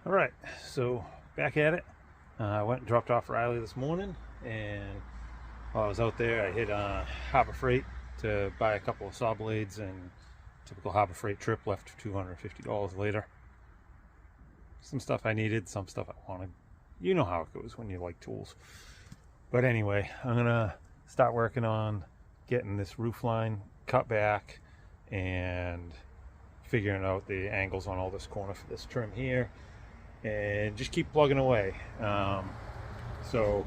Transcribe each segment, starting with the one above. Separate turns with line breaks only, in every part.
All right, so back at it. I went and dropped off Riley this morning, and while I was out there, I hit Harbor Freight to buy a couple of saw blades, and typical Harbor Freight trip left $250 later. Some stuff I needed, some stuff I wanted. You know how it goes when you like tools. But anyway, I'm gonna start working on getting this roof line cut back and figuring out the angles on all this corner for this trim here, and just keep plugging away. So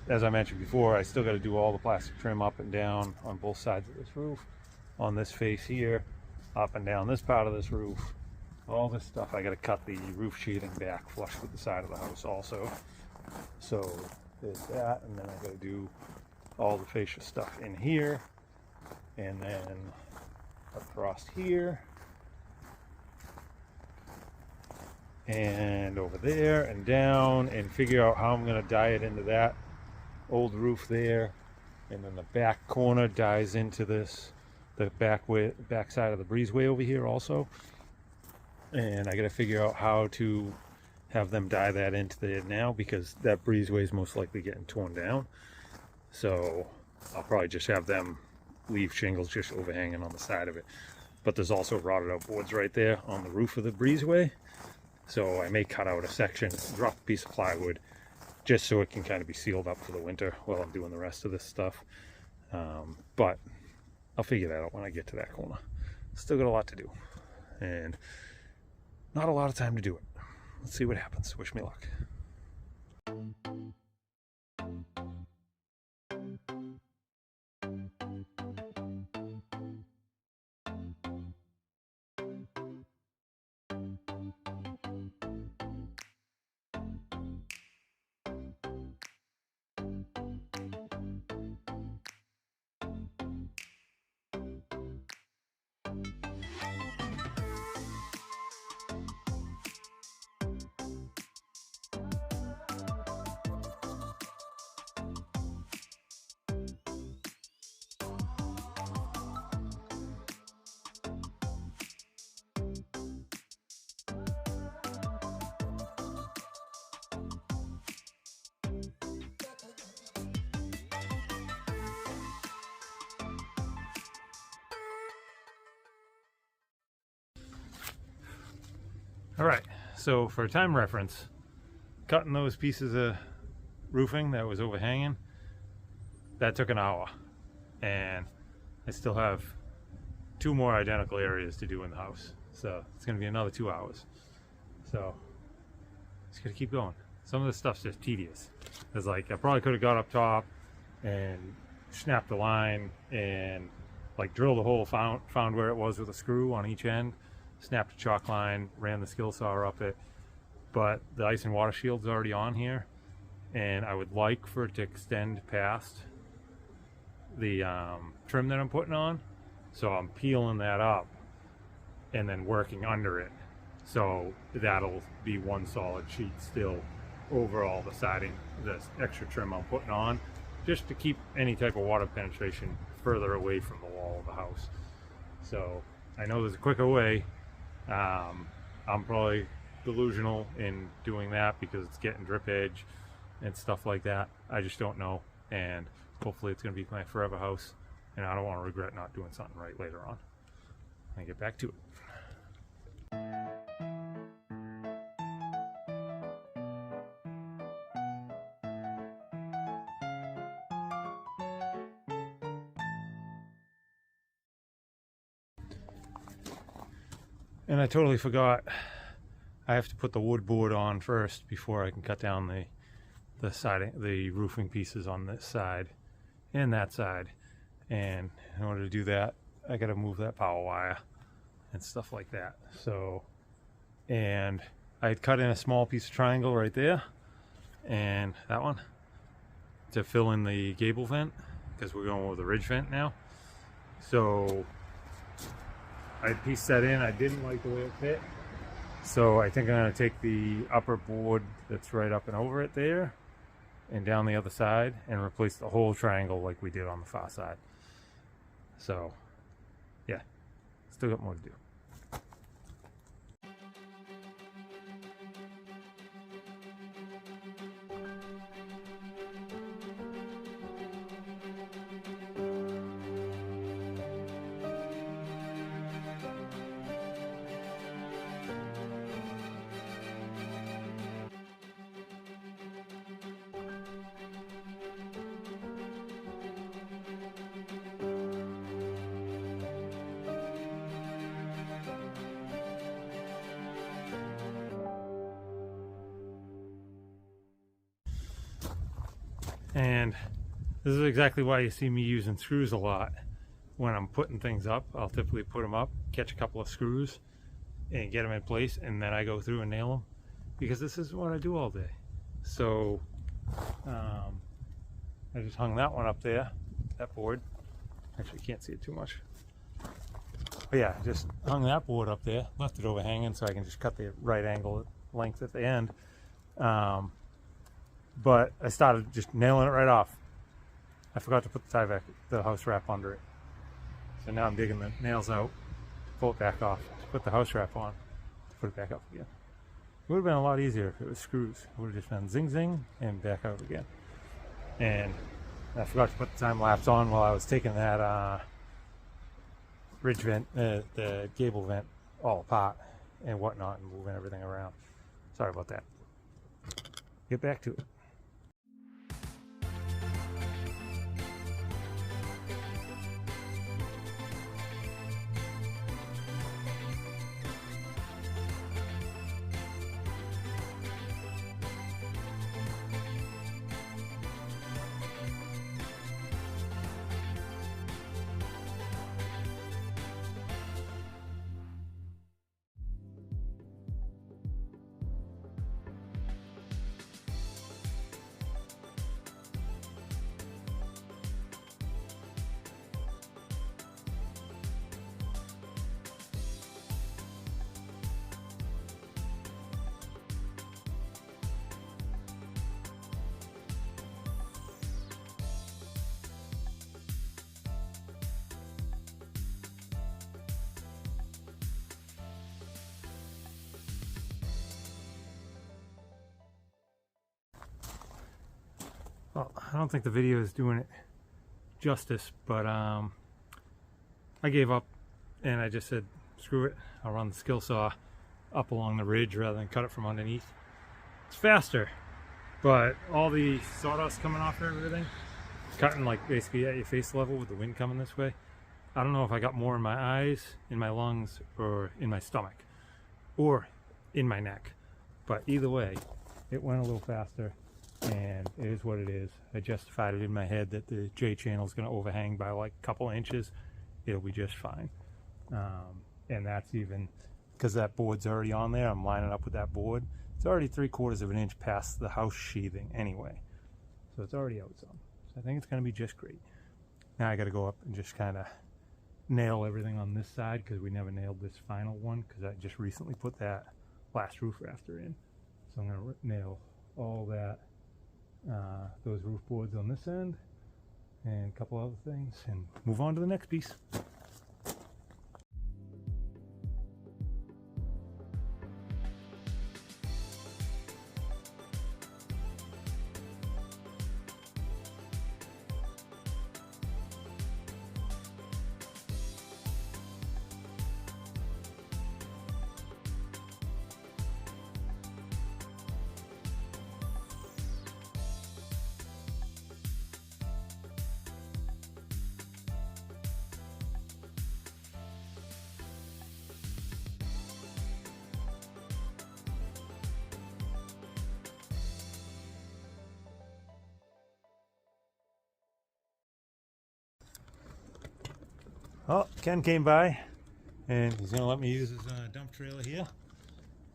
as I mentioned before, I still got to do all the plastic trim up and down on both sides of this roof, on this face here, up and down this part of this roof. All this stuff, I got to cut the roof sheathing back flush with the side of the house also. So there's that, and then I got to do all the fascia stuff in here, and then across here, and over there, and down, and figure out how I'm going to dye it into that old roof there. And then the back corner dies into this, the back side of the breezeway over here also. And I got to figure out how to have them dye that into there now, because that breezeway is most likely getting torn down. So I'll probably just have them leave shingles just overhanging on the side of it. But there's also rotted out boards right there on the roof of the breezeway. So I may cut out a section, drop a piece of plywood, just so it can kind of be sealed up for the winter while I'm doing the rest of this stuff. But I'll figure that out when I get to that corner. Still got a lot to do, and not a lot of time to do it. Let's see what happens. Wish me luck. All right, so for time reference, cutting those pieces of roofing that was overhanging, that took an hour, and I still have 2 more identical areas to do in the house, so it's going to be another 2 hours. So just gotta keep going. Some of this stuff's just tedious. It's like I probably could have got up top and snapped the line and like drilled a hole, found where it was with a screw on each end, snapped a chalk line, ran the skill saw up it. But the ice and water shield's already on here, and I would like for it to extend past the trim that I'm putting on. So I'm peeling that up and then working under it. So that'll be one solid sheet still over all the siding, this extra trim I'm putting on, just to keep any type of water penetration further away from the wall of the house. So I know there's a quicker way. I'm probably delusional in doing that because it's getting drip edge and stuff like that. I just don't know, and hopefully it's going to be my forever house, and I don't want to regret not doing something right later on. I get back to it. And I totally forgot, I have to put the wood board on first before I can cut down the siding, the roofing pieces on this side and that side. And in order to do that, I got to move that power wire and stuff like that. So, and I had cut in a small piece of triangle right there, and that one, to fill in the gable vent, because we're going with a ridge vent now. So I pieced that in. I didn't like the way it fit, so I think I'm going to take the upper board that's right up and over it there and down the other side and replace the whole triangle like we did on the far side. So yeah, still got more to do. And this is exactly why you see me using screws a lot. When I'm putting things up, I'll typically put them up, catch a couple of screws, and get them in place, and then I go through and nail them, because this is what I do all day. So I just hung that one up there, that board. Actually, can't see it too much. But yeah, just hung that board up there, left it overhanging so I can just cut the right angle length at the end. But I started just nailing it right off. I forgot to put the house wrap under it. So now I'm digging the nails out, pull it back off, put the house wrap on, put it back up again. It would have been a lot easier if it was screws. It would have just been zing zing and back out again. And I forgot to put the time lapse on while I was taking that ridge vent, the gable vent, all apart and whatnot, and moving everything around. Sorry about that. Get back to it. Well, I don't think the video is doing it justice, but I gave up and I just said, screw it, I'll run the skill saw up along the ridge rather than cut it from underneath. It's faster, but all the sawdust coming off everything, cutting like basically at your face level with the wind coming this way. I don't know if I got more in my eyes, in my lungs, or in my stomach, or in my neck, but either way, it went a little faster. And it is what it is. I justified it in my head that the J channel is going to overhang by like a couple inches. It'll be just fine. And that's even because that board's already on there. I'm lining up with that board. It's already 3/4 of an inch past the house sheathing anyway. So it's already out some. So I think it's going to be just great. Now I got to go up and just kind of nail everything on this side because we never nailed this final one because I just recently put that last roof rafter in. So I'm going to nail all that. Those roof boards on this end and a couple other things and move on to the next piece. Oh, Ken came by and he's going to let me use his dump trailer here,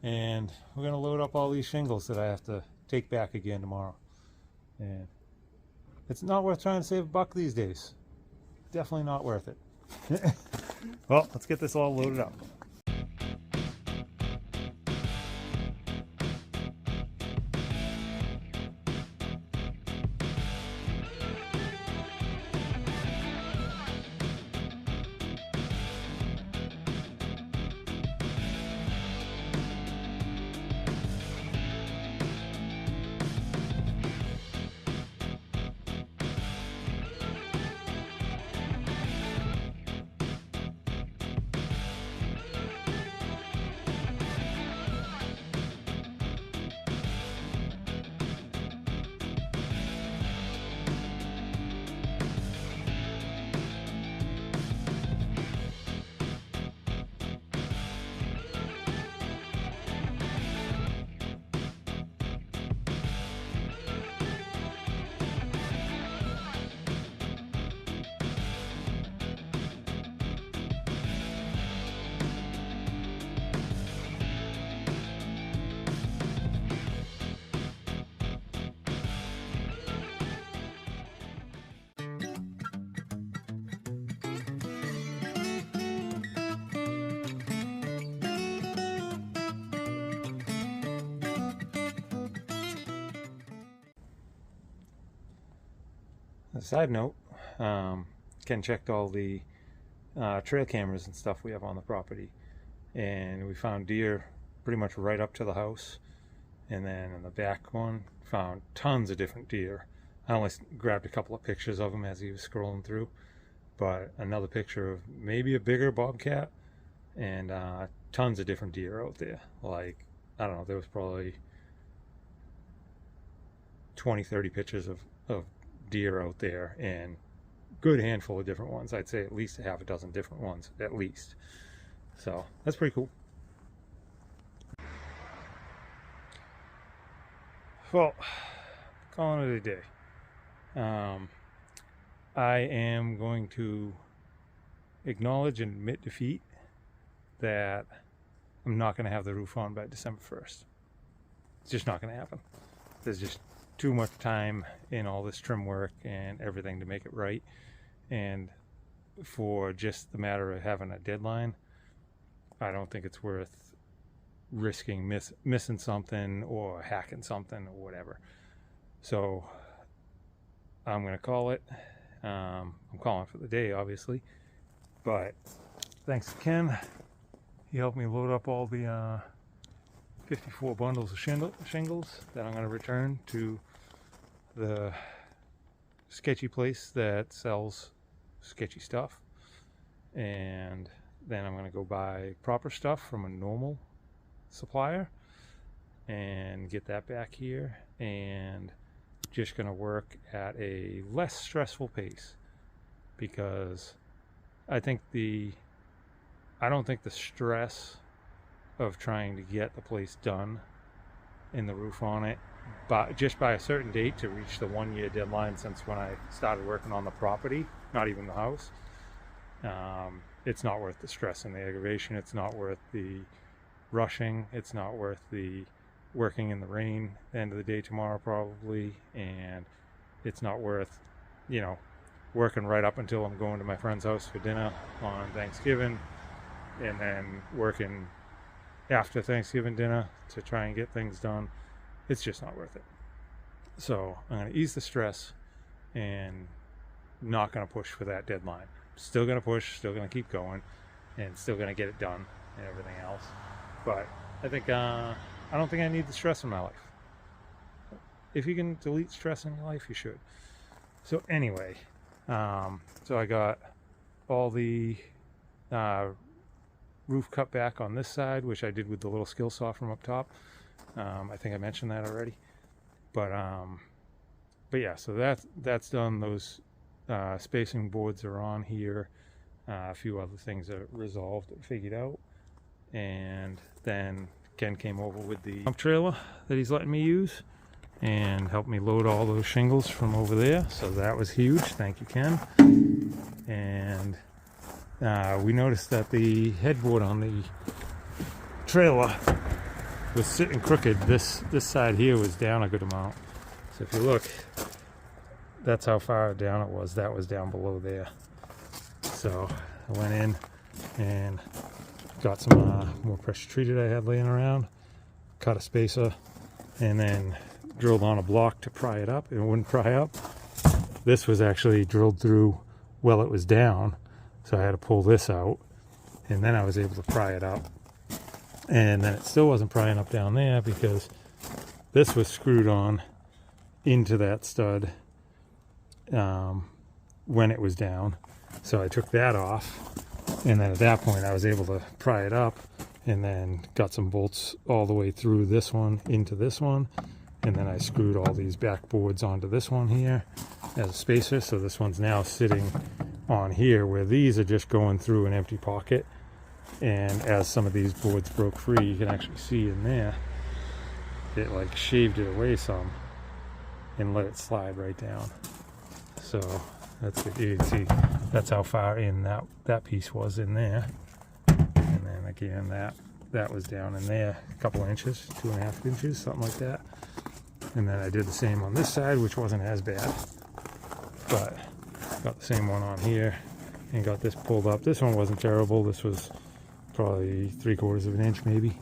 and we're going to load up all these shingles that I have to take back again tomorrow. And it's not worth trying to save $1 these days. Definitely not worth it. Well, let's get this all loaded up. a side note, Ken checked all the trail cameras and stuff we have on the property, and we found deer pretty much right up to the house, and then in the back one found tons of different deer. I only grabbed a couple of pictures of them as he was scrolling through, but another picture of maybe a bigger bobcat, and tons of different deer out there. Like, I don't know, there was probably 20-30 pictures of deer out there, and good handful of different ones. I'd say at least a half a dozen different ones, at least. So that's pretty cool. Well, calling it a day. I am going to acknowledge and admit defeat that I'm not going to have the roof on by December 1st. It's just not going to happen. There's just too much time in all this trim work and everything to make it right. And for just the matter of having a deadline, I don't think it's worth risking missing something or hacking something or whatever. So I'm going to call it. I'm calling for the day, obviously. But thanks to Ken. He helped me load up all the 54 bundles of shingles that I'm going to return to the sketchy place that sells sketchy stuff. And then I'm going to go buy proper stuff from a normal supplier and get that back here, and just going to work at a less stressful pace, because I don't think the stress of trying to get the place done and the roof on it just by a certain date to reach the 1-year deadline since when I started working on the property, not even the house, it's not worth the stress and the aggravation. It's not worth the rushing. It's not worth the working in the rain end of the day tomorrow probably, and it's not worth, working right up until I'm going to my friend's house for dinner on Thanksgiving, and then working after Thanksgiving dinner to try and get things done. It's just not worth it. So I'm going to ease the stress and not going to push for that deadline. Still going to push, still going to keep going, and still going to get it done and everything else. But I think I don't think I need the stress in my life. If you can delete stress in your life, you should. So anyway, so I got all the roof cut back on this side, which I did with the little skill saw from up top. I think I mentioned that already. But yeah, so that's done. Those spacing boards are on here. A few other things are resolved or figured out. And then Ken came over with the dump trailer that he's letting me use and helped me load all those shingles from over there. So that was huge. Thank you, Ken. And we noticed that the headboard on the trailer was sitting crooked. This side here was down a good amount. So if you look, that's how far down it was. That was down below there. So I went in and got some more pressure treated I had laying around, cut a spacer, and then drilled on a block to pry it up. It wouldn't pry up. This was actually drilled through while it was down, so I had to pull this out, and then I was able to pry it up. And then it still wasn't prying up down there because this was screwed on into that stud when it was down. So I took that off, and then at that point I was able to pry it up, and then got some bolts all the way through this one into this one, and then I screwed all these backboards onto this one here as a spacer. So this one's now sitting on here, where these are just going through an empty pocket, and as some of these boards broke free, you can actually see in there it like shaved it away some and let it slide right down. So that's good. You can see that's how far in that piece was in there. And then again, that was down in there a couple of inches, 2.5 inches, something like that. And then I did the same on this side, which wasn't as bad, but got the same one on here and got this pulled up. This one wasn't terrible. This was probably 3/4 of an inch maybe.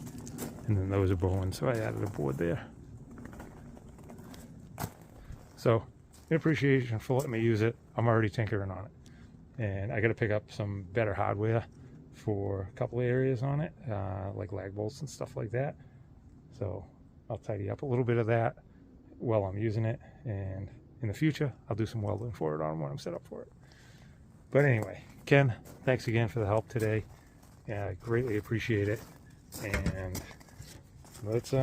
And then those are bowing, so I added a board there. So in appreciation for letting me use it, I'm already tinkering on it. And I got to pick up some better hardware for a couple of areas on it, like lag bolts and stuff like that. So I'll tidy up a little bit of that while I'm using it, and in the future I'll do some welding for it on when I'm set up for it. But anyway, Ken, thanks again for the help today. Yeah, I greatly appreciate it. And let's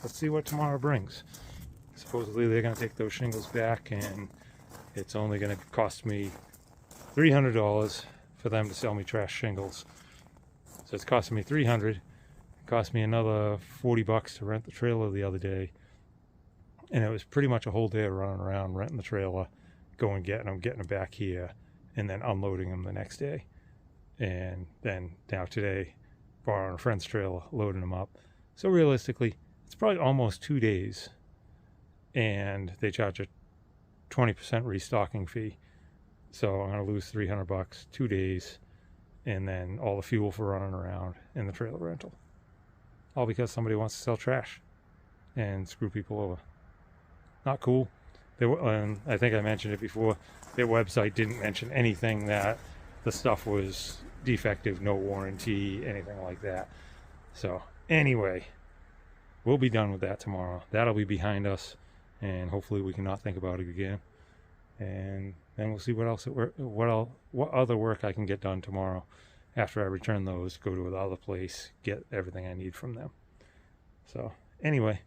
see what tomorrow brings. Supposedly they're going to take those shingles back, and it's only going to cost me $300 for them to sell me trash shingles. So it's costing me $300. It cost me another $40 to rent the trailer the other day, and it was pretty much a whole day of running around renting the trailer, going getting them back here, and then unloading them the next day. And then now today, borrowing a friend's trailer, loading them up. So realistically, it's probably almost 2 days, and they charge a 20% restocking fee. So I'm going to lose $300, 2 days, and then all the fuel for running around in the trailer rental. All because somebody wants to sell trash and screw people over. Not cool. And I think I mentioned it before, their website didn't mention anything that the stuff was defective, no warranty, anything like that. So anyway, we'll be done with that tomorrow. That'll be behind us, and hopefully we can not think about it again. And then we'll see what else what other work I can get done tomorrow after I return those, go to the other place, get everything I need from them. So anyway,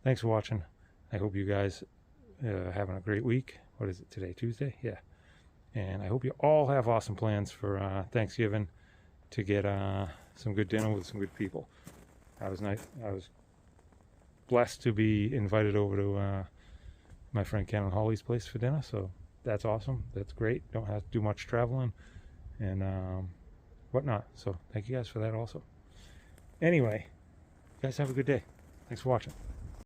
thanks for watching. I hope you guys having a great week. What is it today? Tuesday? Yeah. And I hope you all have awesome plans for Thanksgiving, to get some good dinner with some good people. I was blessed to be invited over to my friend Ken and Holly's place for dinner, so that's awesome. That's great. Don't have to do much traveling and whatnot. So thank you guys for that also. Anyway, you guys have a good day. Thanks for watching.